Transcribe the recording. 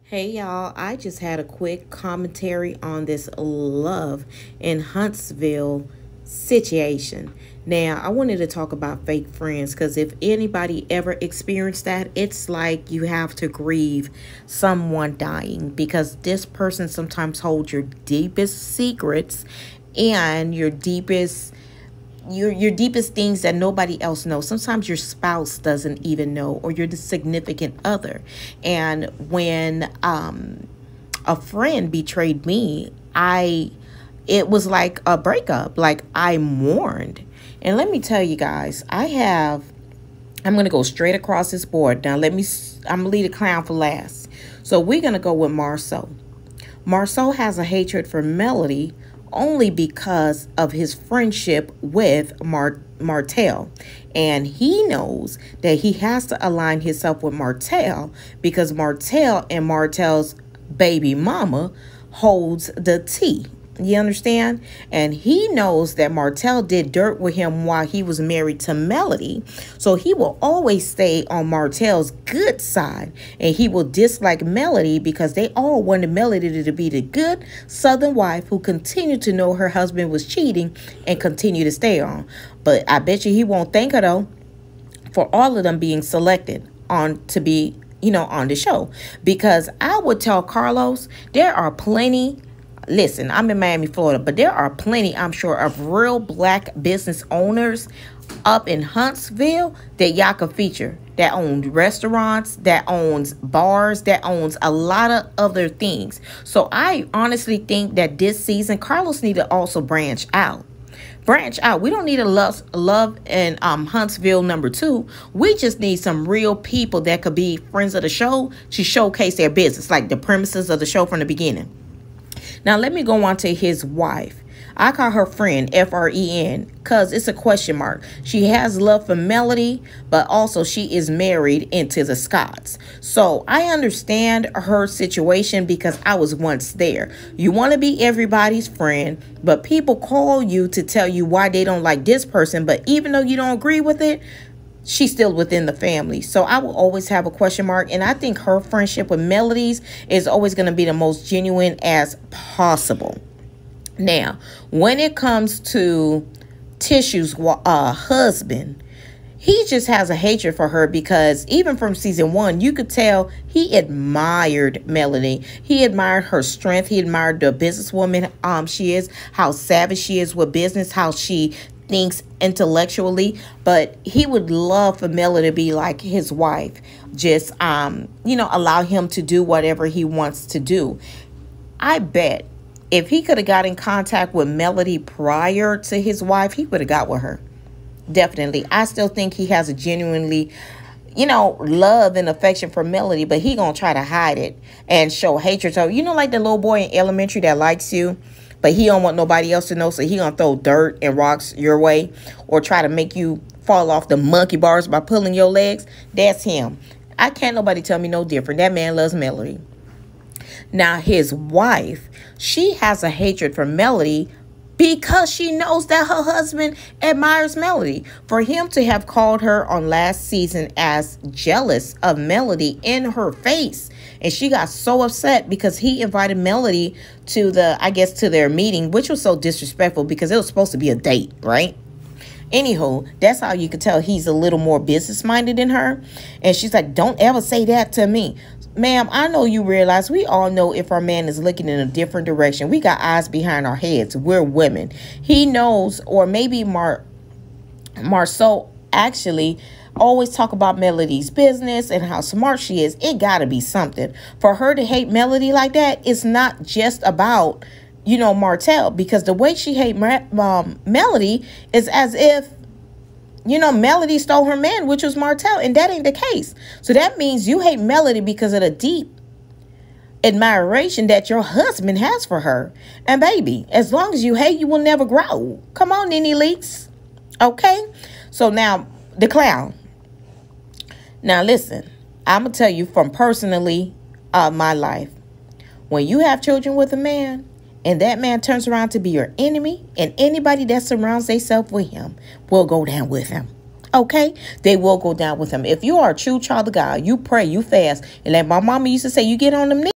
Hey y'all, I just had a quick commentary on this love in Huntsville situation. Now, I wanted to talk about fake friends because if anybody ever experienced that, it's like you have to grieve someone dying because this person sometimes holds your deepest secrets and your deepest things that nobody else knows. Sometimes your spouse doesn't even know, or your significant other. And when a friend betrayed me, it was like a breakup. Like, I mourned. And let me tell you guys, I'm going to go straight across this board. Now, I'm going to leave the clown for last. So we're going to go with Marceau. Marceau has a hatred for Melody only because of his friendship with Martell. And he knows that he has to align himself with Martell because Martell and Martell's baby mama holds the tea. You understand? And he knows that Martell did dirt with him while he was married to Melody. So he will always stay on Martell's good side. And he will dislike Melody because they all wanted Melody to be the good Southern wife who continued to know her husband was cheating and continue to stay on. But I bet you he won't thank her, though, for all of them being selected on to be, on the show. Because I would tell Carlos, there are plenty. Listen, I'm in Miami, Florida, but there are plenty, I'm sure, of real black business owners up in Huntsville that y'all could feature, that owns restaurants, that owns bars, that owns a lot of other things. So I honestly think that this season, Carlos need to also branch out. Branch out. We don't need a love in Huntsville #2. We just need some real people that could be friends of the show to showcase their business, like the premises of the show from the beginning. Now, let me go on to his wife. I call her friend, F-R-E-N, because it's a question mark. She has love for Melody, but also she is married into the Scotts. So I understand her situation because I was once there. You want to be everybody's friend, but people call you to tell you why they don't like this person. But even though you don't agree with it, she's still within the family. So I will always have a question mark. And I think her friendship with Melody's is always going to be the most genuine as possible. Now, when it comes to Tissue's husband, he just has a hatred for her because even from season 1, you could tell he admired Melody. He admired her strength. He admired the businesswoman she is, how savvy she is with business, how she thinks intellectually. But he would love for Melody to be like his wife. Just, allow him to do whatever he wants to do. I bet if he could have got in contact with Melody prior to his wife, he would have got with her. Definitely. I still think he has a genuinely, love and affection for Melody, but he gonna try to hide it and show hatred. So, like the little boy in elementary that likes you, but he don't want nobody else to know, so he gonna throw dirt and rocks your way or try to make you fall off the monkey bars by pulling your legs. That's him. I can't nobody tell me no different. That man loves Melody. Now, his wife, she has a hatred for Melody because she knows that her husband admires Melody. For him to have called her on last season as jealous of Melody in her face, and she got so upset because he invited Melody to to their meeting, which was so disrespectful because it was supposed to be a date, right? Anywho, that's how you could tell he's a little more business-minded than her. And she's like, don't ever say that to me. Ma'am, I know you realize we all know if our man is looking in a different direction. We got eyes behind our heads. We're women. He knows, or maybe Marceau actually always talk about Melody's business and how smart she is. It got to be something. For her to hate Melody like that, it's not just about, Martell, because the way she hate Melody is as if, Melody stole her man, which was Martell, and that ain't the case. So that means you hate Melody because of the deep admiration that your husband has for her. And baby, as long as you hate, you will never grow. Come on, Nene Leaks. Okay? So now, the clown. Now listen, I'm going to tell you from personally my life. When you have children with a man, and that man turns around to be your enemy, and anybody that surrounds themselves with him will go down with him. Okay? They will go down with him. If you are a true child of God, you pray, you fast, and like my mama used to say, you get on them knees.